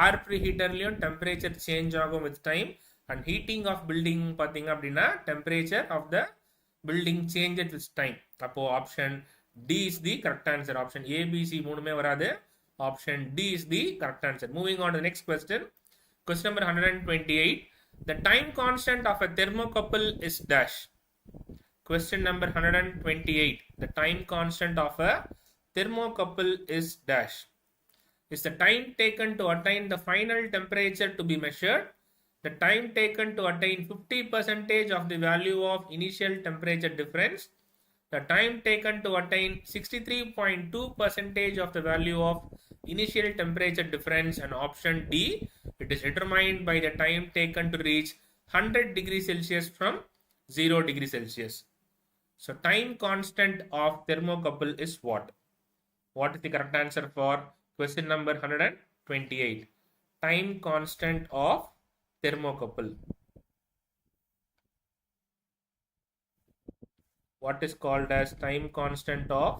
Air preheater-லையும் temperature change ஆகும் with time. And heating of building பார்த்தீங்க அப்படின்னா temperature of the building changes with time. அப்போ option D is the correct answer. Option A, B, C மூணுமே வராது. Option D is the correct answer. Moving on to the next question. Question number 128. The time constant of a thermocouple is dash. Question number 128. The time constant of a thermocouple is dash. Is the time taken to attain the final temperature to be measured? The time taken to attain 50% of the value of initial temperature difference. The time taken to attain 63.2% of the value of initial temperature difference. And option D, it is determined by the time taken to reach 100 degrees Celsius from 0 degrees Celsius. So time constant of thermocouple is what? What is the correct answer for question number 128? Time constant of thermocouple. what is called as time constant of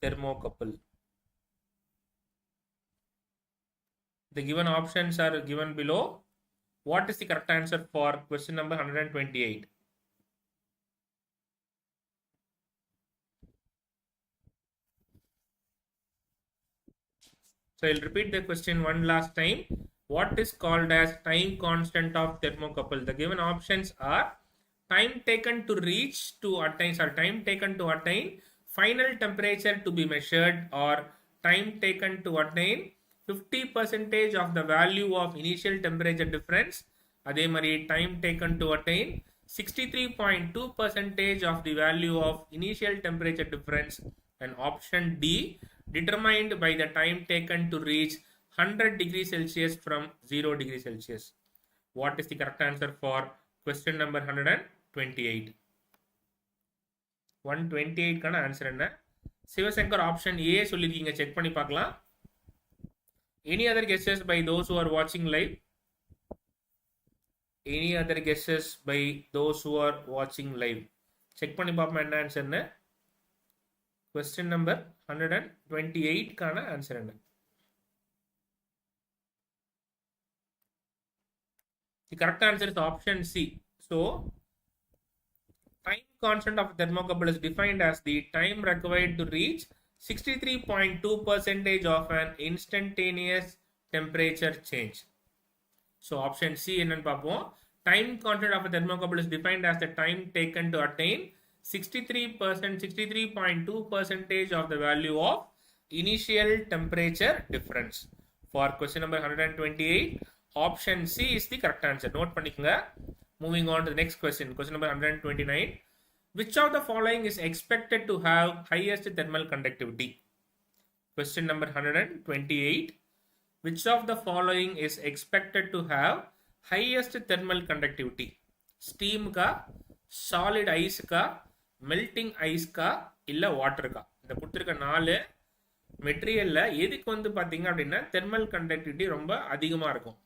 thermocouple. The given options are given below. What is the correct answer for question number 128? So I'll repeat the question one last time. What is called as time constant of thermocouple? The given options are time taken to reach to attain, time taken to attain final temperature to be measured, or time taken to attain 50% of the value of initial temperature difference. அதே மாதிரி time taken to attain 63.2% of the value of initial temperature difference, and option D, determined by the time taken to reach 100 degrees Celsius from 0 degrees Celsius. What is the correct answer for question number 128? 128 கான ஆன்சர் என்ன? சிவசங்கர் ஆப்ஷன் A சொல்லிருக்கீங்க, செக் பண்ணி பார்க்கலாம். Any other guesses by those who are watching live? Any other guesses by those who are watching live? Check பண்ணி பார்ப்போம் என்ன ஆன்சர்னு. Question number 128 கான ஆன்சர் என்ன? The correct answer is option C. So, time constant of thermocouple is defined as the time required to reach 63.2% of an instantaneous temperature change. So option C என்னன்னு பார்ப்போம். Time constant of a thermocouple is defined as the time taken to attain 63.2% of the value of initial temperature difference. For question number 128, option C is the correct answer. Note பண்ணிக்கங்க. Moving on to the next question. Question number 129. Which of the following is expected to have highest thermal conductivity? Question number 128. Which of the following is expected to have highest thermal conductivity? Steam ka, solid ice ka, melting ice ka, illa water ka. இந்த கொடுத்திருக்க 4 மெட்டீரியல்ல எதுக்கு வந்து பாத்தீங்க அப்படின்னா thermal conductivity ரொம்ப அதிகமா இருக்கும்?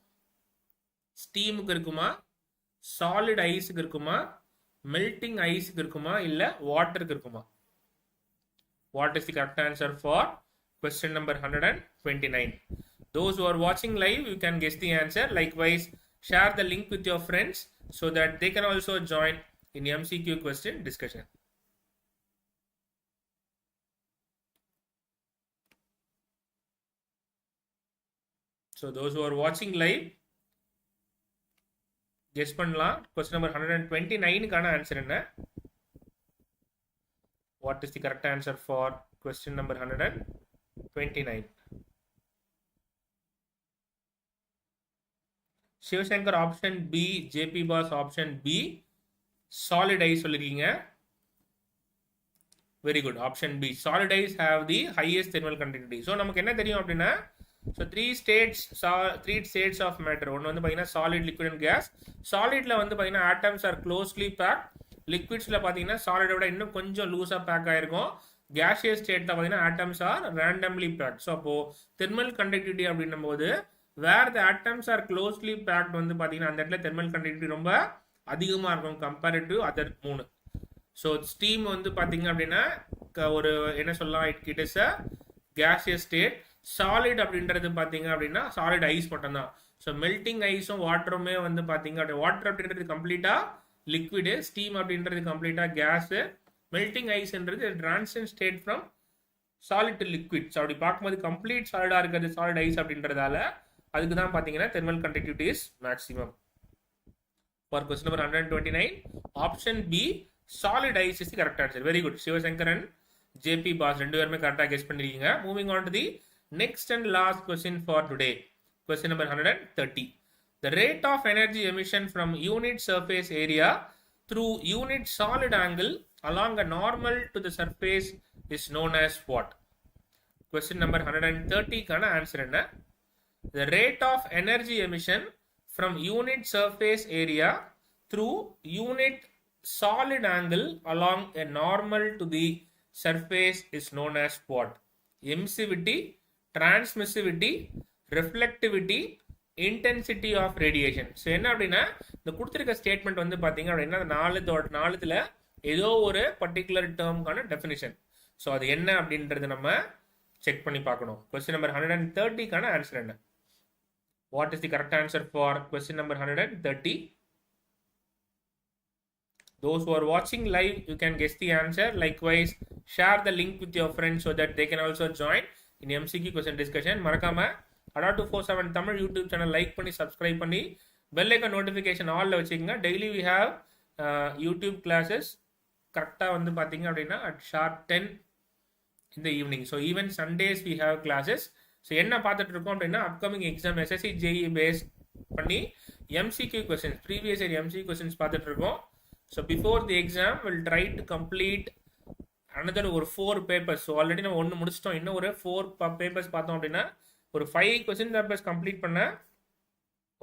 ஸ்டீமுக்கு இருக்குமா, சாலிட் ஐஸுக்கு இருக்குமா, மெல்டிங் ஐஸுக்கு இருக்குமா, இல்ல வாட்டருக்கு இருக்குமா? What is the correct answer for question number 129? Those who are watching live, you can guess the answer. Likewise, share the link with your friends so that they can also join in MCQ question discussion. So those who are watching live, guess பண்ணலாம். Question number 129 கான ஆன்சர் என்ன? What is the correct answer for question number 129? Shivashankar option B, JP Boss option B, solid ice சொல்லிருக்கீங்க. Very good, option B, solid ice have the highest thermal conductivity. So நமக்கு என்ன தெரியும் அப்படின்னா, so three states of matter. ஒன்னு வந்து பாத்தீங்கன்னா solid, liquid and gas. Solidல வந்து பாத்தீங்கன்னா atoms are closely packed. Liquidsல பாத்தீங்கன்னா solid விட இன்னும் கொஞ்சம் லூஸா பேக் ஆயிருக்கும். gaseous stateல பாத்தீங்கன்னா atoms are randomly packed. So அப்போ thermal conductivity அப்படின்னும்போது where the atoms are closely packed வந்து பாத்தீங்கன்னா அந்த இடத்துல thermal conductivity ரொம்ப அதிகமா இருக்கும் compared to other 3. So steam வந்து பாத்தீங்க அப்படின்னா ஒரு என்ன சொல்லலாம், it is a gaseous state. Solid அப்படின்றது பாத்தீங்க அப்படின்னா solid ice மட்டும் தான். So melting iceம் வாட்டருமே வந்து பாத்தீங்க அப்படின்னா வாட்டர் அப்படின்றது கம்ப்ளீட்டா liquid, steam அப்படின்றது கம்ப்ளீட்டா gas, melting ice என்றது transition state from solid to liquid. So அப்படி பார்க்கும்போது complete solid இருக்கிறது solid ice அப்படின்றதால அதுக்கு தான் பாத்தீங்கன்னா thermal conductivity is maximum. For question number 129, option B, solid ice is the correct answer. Very good. Shivashankar and JP Boss ரெண்டு பேருமே கரெக்டா கெஸ் பண்ணிருக்கீங்க. Moving on to the next and last question for today. Question number 130. The rate of energy emission from unit surface area through unit solid angle along a normal to the surface is known as what? Question number 130 கான ஆன்சர் என்ன? The rate of energy emission from unit surface area through unit solid angle along a normal to the surface is known as what? Emissivity, transmissivity, reflectivity, intensity of radiation. So என்ன அப்படின்னா இந்த கொடுத்திருக்க ஸ்டேட்மெண்ட் வந்து பாத்தீங்க அப்படின்னா நாலுத்துல ஏதோ ஒரு பர்டிகுலர் டேர்முக்கான டெஃபினிஷன். ஸோ அது என்ன அப்படின்றது நம்ம செக் பண்ணி பார்க்கணும். கொஸ்டின் நம்பர் 130க்கான ஆன்சர் என்ன? What is the correct answer for question number 130? Those who are watching live, you can guess the answer. Likewise, share the link with your friends so that they can also join in MCQ question discussion. மறக்காம Adda247 Tamil YouTube channel like பண்ணி சப்ஸ்கிரைப் பண்ணி பெல் ஐக்கான் நோட்டிஃபிகேஷன் ஆல்ல வச்சுக்கோங்க. Daily we have YouTube classes. கரெக்டாக வந்து பார்த்தீங்க அப்படின்னா at sharp 10 in the evening. So even Sundays we have classes. So என்ன பார்த்துட்டு இருக்கோம் அப்படின்னா upcoming exam SSC JE base பண்ணி MCQ questions, previous year MCQ questions பார்த்துட்டு இருக்கோம். So before the exam we'll try to complete another ஒரு 4 papers. So already நம்ம ஒன்று முடிச்சிட்டோம். இன்னும் ஒரு 4 papers பார்த்தோம் அப்படின்னா ஒரு 5 question papers கம்ப்ளீட் பண்ண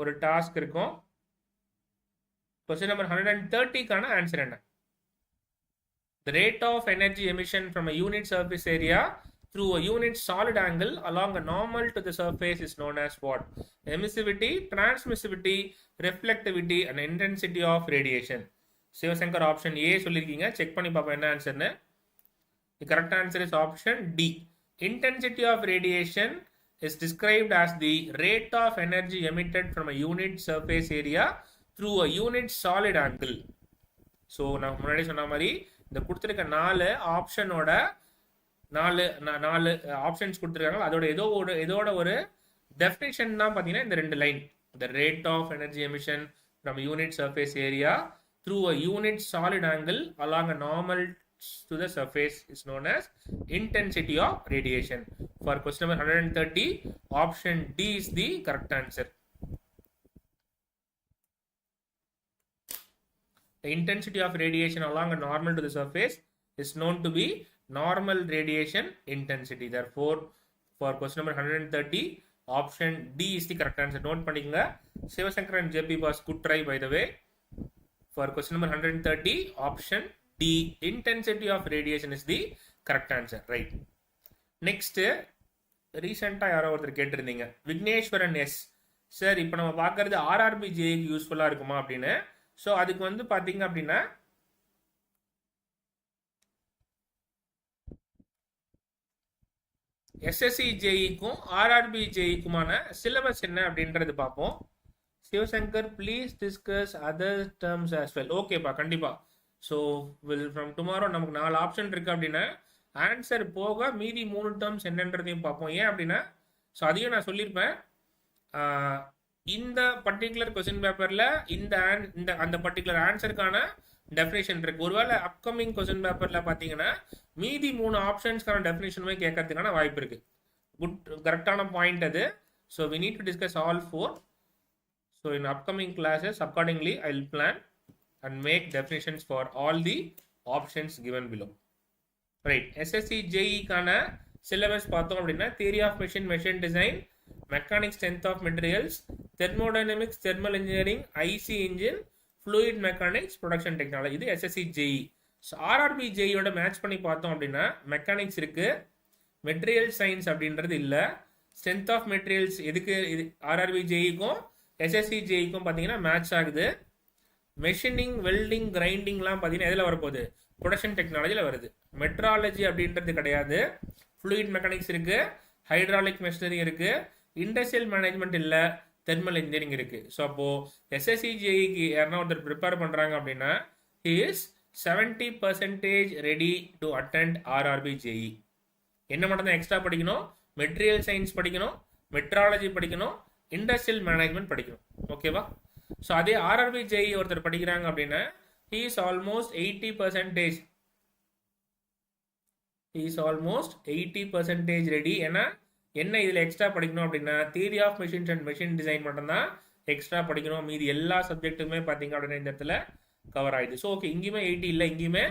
ஒரு டாஸ்க் இருக்கும். கொஸ்டின் நம்பர் 130க்கான ஆன்சர் என்ன? The rate of energy emission from a unit surface area through a unit solid angle along a normal to the surface is known as what? Emissivity, transmissivity, reflectivity and intensity of radiation. Sivasankar option A சொல்லியிருக்கீங்க. செக் பண்ணி பார்ப்போம் என்ன ஆன்சர்னு. The correct answer is option D. Intensity of radiation is described as the rate of energy emitted from a unit surface area through a unit solid angle. So நான் முன்னாடி சொன்ன மாதிரி இந்த கொடுத்துருக்க 4 ஆப்ஷனோட 4 ஆப்ஷன்ஸ் கொடுத்துருக்காங்க. அதோட ஏதோட ஒரு டெஃபினேஷன் தான் பார்த்தீங்கன்னா இந்த 2 line. The rate of energy emission from a unit surface area through a unit solid angle along a normal to the surface is known as intensity of radiation. For question number 130, option D is the correct answer. The intensity of radiation along a normal to the surface is known to be normal radiation intensity. Therefore, for question number 130, option D is the correct answer. Note பண்ணிக்கங்க. Sivasankar and JP Boss, good try by the way. For question number 130, option D, intensity of radiation is the correct answer. Right. Next, ரீசெண்டாக யாரோ ஒருத்தர் கேட்டிருந்தீங்க, விக்னேஸ்வரன் எஸ் சார், இப்போ நம்ம பார்க்கறது RRB JEக்கு யூஸ்ஃபுல்லாக இருக்குமா அப்படின்னு. ஸோ அதுக்கு வந்து பார்த்தீங்க அப்படின்னா SSC JEக்கும் RRB JEக்குமான சிலபஸ் என்ன அப்படின்றது பார்ப்போம். Sivasankar please discuss other terms as well. ஓகேப்பா, கண்டிப்பாக. ஸோ ஃப்ரம் டுமாரோ நமக்கு 4 ஆப்ஷன் இருக்குது அப்படின்னா ஆன்சர் போக மீதி 3 டேர்ம்ஸ் என்னன்றதையும் பார்ப்போம். ஏன் அப்படின்னா ஸோ அதையும் நான் சொல்லியிருப்பேன். இந்த பர்டிகுலர் கொஸ்டின் பேப்பரில் இந்த அந்த பர்டிகுலர் ஆன்சருக்கான டெஃபினேஷன் இருக்குது. ஒருவேளை அப்கமிங் கொஸ்டின் பேப்பரில் பார்த்தீங்கன்னா மீதி 3 ஆப்ஷன்ஸ்க்கான டெஃபினேஷனுமே கேட்கறதுக்கான வாய்ப்பு இருக்குது. கரெக்டான பாயிண்ட் அது. So we need to discuss all 4. So in upcoming classes, accordingly, I will plan and make definitions for all the options given below. Right. SSC JE கான syllabus பார்த்தோம் அப்படின்னா theory of machine design, mechanics, strength of materials, thermodynamics, thermal engineering, IC engine, fluid mechanics, production technology. இது SSC JE. So RRB JE ஓட மேட்ச் பண்ணி பார்த்தோம் அப்படின்னா மெக்கானிக்ஸ் இருக்கு, மெட்டீரியல் சயின்ஸ் அப்படின்றது இல்லை. ஸ்ட்ரென்த் ஆஃப் மெட்டீரியல்ஸ் எதுக்கு இது RRB JEக்கும் SSC JEக்கும் பார்த்தீங்கன்னா மேட்ச் ஆகுது. மெஷினிங், வெல்டிங், கிரைண்டிங்லாம் பார்த்தீங்கன்னா எதில் வரப்போகுது? ப்ரொடக்ஷன் டெக்னாலஜியில் வருது. மெட்ராலஜி அப்படின்றது கிடையாது. ஃப்ளூயிட் மெக்கானிக்ஸ் இருக்குது, ஹைட்ராலிக் மெஷினரி இருக்குது, இண்டஸ்ட்ரியல் மேனேஜ்மெண்ட் இல்லை, தெர்மல் இன்ஜினியரிங் இருக்குது. ஸோ அப்போது SSC JEக்கு யாருன்னா ஒருத்தர் ப்ரிப்பேர் பண்ணுறாங்க அப்படின்னா he is 70% ready to attend RRB JE. என்ன மட்டும் தான் எக்ஸ்ட்ரா படிக்கணும்? மெட்டீரியல் சயின்ஸ் படிக்கணும், மெட்ராலஜி படிக்கணும், இண்டஸ்ட்ரியல் மேனேஜ்மெண்ட் படிக்கணும். ஓகேவா? ஸோ அதே RRB JE ஒருத்தர் படிக்கிறாங்க அப்படின்னா he is almost 80% ரெடி. ஏன்னா என்ன இதில் எக்ஸ்ட்ரா படிக்கணும் அப்படின்னா theory of machines and machine design மட்டும்தான் எக்ஸ்ட்ரா படிக்கணும். மீதி எல்லா சப்ஜெக்ட்டுமே பார்த்தீங்க அப்படின்னா இந்த இடத்துல கவர் ஆயிடுது. ஸோ ஓகே, இங்கேயுமே 80 இல்லை, இங்கேயுமே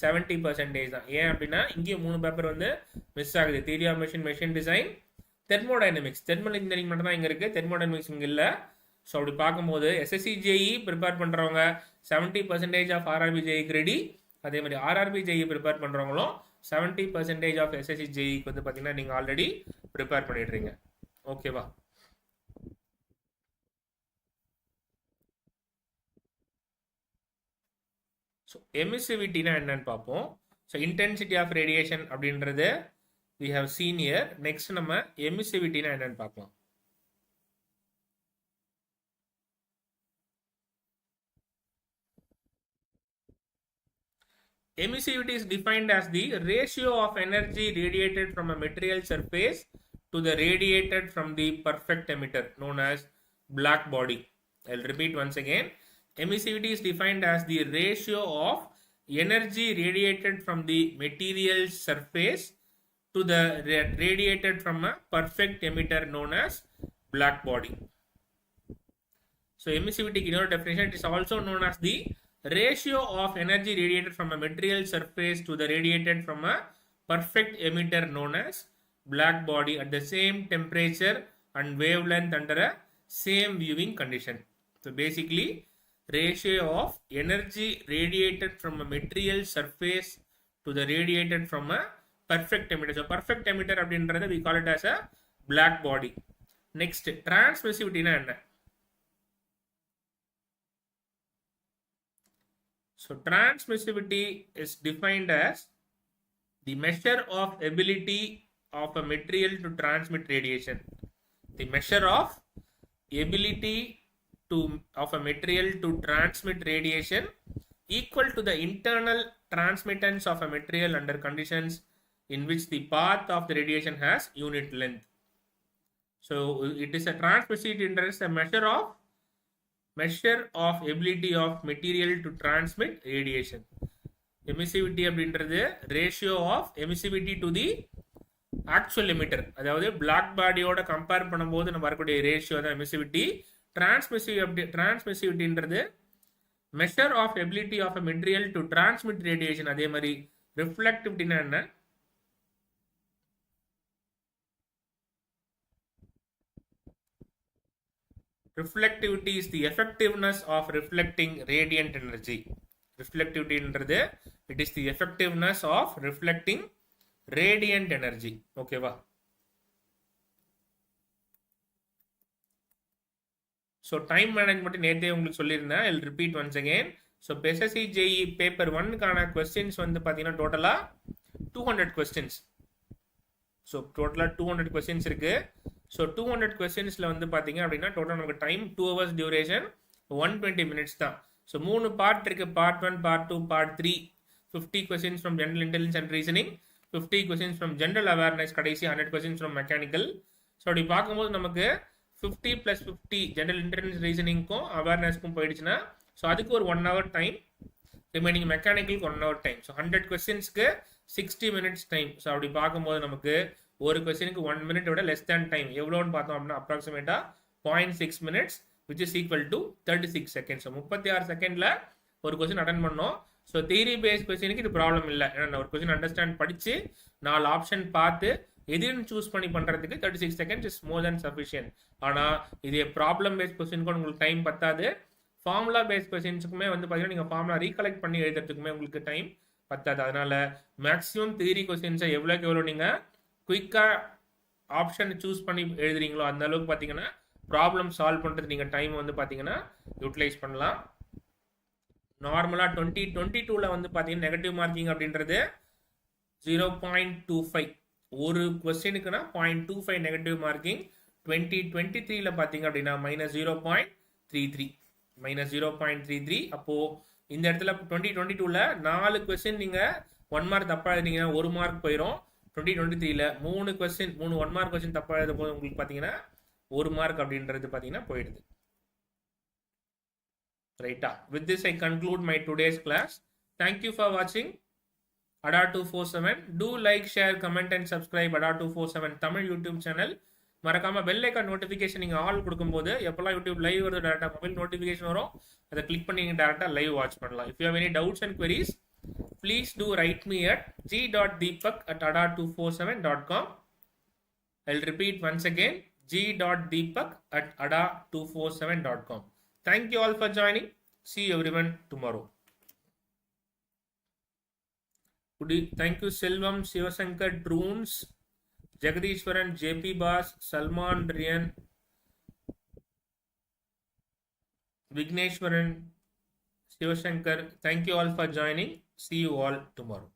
70% தான். ஏன் அப்படின்னா இங்கேயும் 3 பேப்பர் வந்து மிஸ் ஆகுது. Theory of machine design, thermodynamics, thermal engineering மட்டும் தான் இங்கே இருக்குது, தெர்மோடைனமிக்ஸ் இங்கே இல்லை. ஸோ அப்படி பார்க்கும்போது SSC JE ப்ரிப்பேர் பண்ணுறவங்க 70% ஆஃப் RRB JEக்கு ரெடி. அதே மாதிரி RRB JE ப்ரிப்பேர் பண்ணுறவங்களும் 70% ஆஃப் SSC JEக்கு வந்து பார்த்தீங்கன்னா நீங்கள் ஆல்ரெடி ப்ரிப்பேர் பண்ணிடுறீங்க. ஓகேவா? ஸோ ஸோ எமிசிவிட்டினா என்னன்னு பார்ப்போம். ஸோ இன்டென்சிட்டி ஆஃப் ரேடியேஷன் அப்படின்றது we have seen here. Next நம்ம எமிசிவிட்டினா என்னன்னு பார்க்கலாம். Emissivity is defined as the ratio of energy radiated from a material surface to the radiated from the perfect emitter known as black body. I'll repeat once again. Emissivity is defined as the ratio of energy radiated from the material surface to the radiated from a perfect emitter known as black body. So emissivity in our definition, it is also known as the ratio of energy radiated from a material surface to the radiated from a perfect emitter known as black body at the same temperature and wavelength under a same viewing condition. So basically ratio of energy radiated from a material surface to the radiated from a perfect emitter. So perfect emitter அப்படின்றது we call it as a black body. Next transmissivity na enna? So transmissivity is defined as the measure of ability of a material to transmit radiation. The measure of ability of a material to transmit radiation equal to the internal transmittance of a material under conditions in which the path of the radiation has unit length. So it is a transmissivity is a measure of ability of material to transmit radiation. Emissivity அப்படின்றது ratio of emissivity to the actual emitter. அதாவது black bodyயோட கம்பேர் பண்ணும்போது நம்ம வரக்கூடிய ரேஷியோ தான் emissivity. Transmissivity measure of ability of a material to transmit radiation. அதே மாதிரி reflectivity என்ன? Reflectivity is the effectiveness of reflecting radiant energy. Reflectivity என்றது it is the effectiveness of reflecting radiant energy. Okay வா? So time management நேத்தே உங்களுக்கு சொல்லியிருந்தேன். I'll repeat once again. So SSC JE paper 1 கான questions வந்து பாத்தீங்கன்னா டோட்டலா 200 questions. So டோட்டலா 200 questions இருக்கு. So 200 questionsல வந்து பாத்தீங்க அப்படின்னா டோட்டல் நமக்கு டைம் 2 hours duration 120 minutes தான். So 3 பார்ட் இருக்கு. Part 1, part 2, part 3. 50 questions from general intelligence and reasoning, 50 questions from general awareness, கடைசி 100 questions from mechanical. So அப்படி பார்க்கும்போது நமக்கு 50 plus 50 general intelligence reasoningக்கும் awarenessக்கும் போயிடுச்சுன்னா ஸோ அதுக்கு ஒரு 1 hour டைம், ரிமைனிங் மெக்கானிக்கலுக்கு 1 hour டைம். ஸோ 100 questionsக்கு 60 minutes டைம். ஸோ அப்படி பார்க்கும்போது நமக்கு ஒரு கொஸ்டினுக்கு 1 minute விட லெஸ் தேன் டைம் எவ்வளோன்னு பார்த்தோம் அப்படின்னா அப்ராக்சிமேட்டா 0.6 minutes which is equal to 36 seconds. So 36 செகண்ட்ல ஒரு கொஸ்டின் அட்டன் பண்ணோம். ஸோ தியரி பேஸ் கொஸ்டினுக்கு இது ப்ராப்ளம் இல்லை. ஏன்னா ஒரு கொஸ்டின் அண்டர்ஸ்டாண்ட் படிச்சு 4 ஆப்ஷன் பார்த்து எதுன்னு சூஸ் பண்ணி பண்றதுக்கு 36 seconds is more then sufficient. ஆனால் இதே ப்ராப்ளம் பேஸ் கொஸ்டினுக்கு உங்களுக்கு டைம் பத்தாது. ஃபார்முலா பேஸ் கொஸ்டின்ஸுக்குமே வந்து பார்த்தீங்கன்னா நீங்கள் ஃபார்முலா ரீகலெக்ட் பண்ணி எழுதுறதுக்குமே உங்களுக்கு டைம் பத்தாது. அதனால மேக்ஸிமம் தியரி கொஸ்டின்ஸை எவ்வளோக்கு எவ்வளோ நீங்கள் குயிக்காக ஆப்ஷன் சூஸ் பண்ணி எழுதுறீங்களோ அந்த அளவுக்கு பார்த்தீங்கன்னா ப்ராப்ளம் சால்வ் பண்ணுறது நீங்கள் டைம் வந்து பார்த்தீங்கன்னா யூட்டிலைஸ் பண்ணலாம். நார்மலாக 2022 வந்து பார்த்தீங்கன்னா நெகட்டிவ் மார்க்கிங் அப்படின்றது 0.25 ஒரு கொஸ்டினுக்குன்னா 0.25 நெகட்டிவ் மார்க்கிங். 2023 பார்த்தீங்க அப்படின்னா -0.33 அப்போ இந்த இடத்துல 2022 4 கொஸ்டின் நீங்கள் 1 மார்க் தப்பா எழுதிங்கன்னா 1 மார்க் போயிடும். 2023 3 கொஸ்டின் 3 1 மார்க் கொஸ்டின் தப்பா எழுத போது உங்களுக்கு பார்த்தீங்கன்னா 1 மார்க் அப்படின்றது பார்த்தீங்கன்னா போயிடுது. ரைட்டா? With this I conclude my today's class. Thank you for watching Adda247. Do like, share, comment and subscribe Adda247 Tamil YouTube channel. மறக்காம பெல் ஐகான் நோட்டிஃபிகேஷன் நீங்கள் ஆல் கொடுக்கும்போது எப்பெல்லாம் யூடியூப் லைவ் வருது டேரக்டாக மொபைல் நோட்டிஃபிகேஷன் வரும். அதை கிளிக் பண்ணி நீங்கள் டேரக்டாக லைவ் வாட்ச் பண்ணலாம். If you have any doubts and queries, please do write me at g.deepak@adda247.com. I'll repeat once again, g.deepak@adda247.com. Thank you all for joining. See everyone tomorrow. Thank you Selvam, Sivasankar, Droons, Jagadishwaran, JP Bas, Salman, Rian, Vigneshwaran, Shivashankar, thank you all for joining. See you all tomorrow.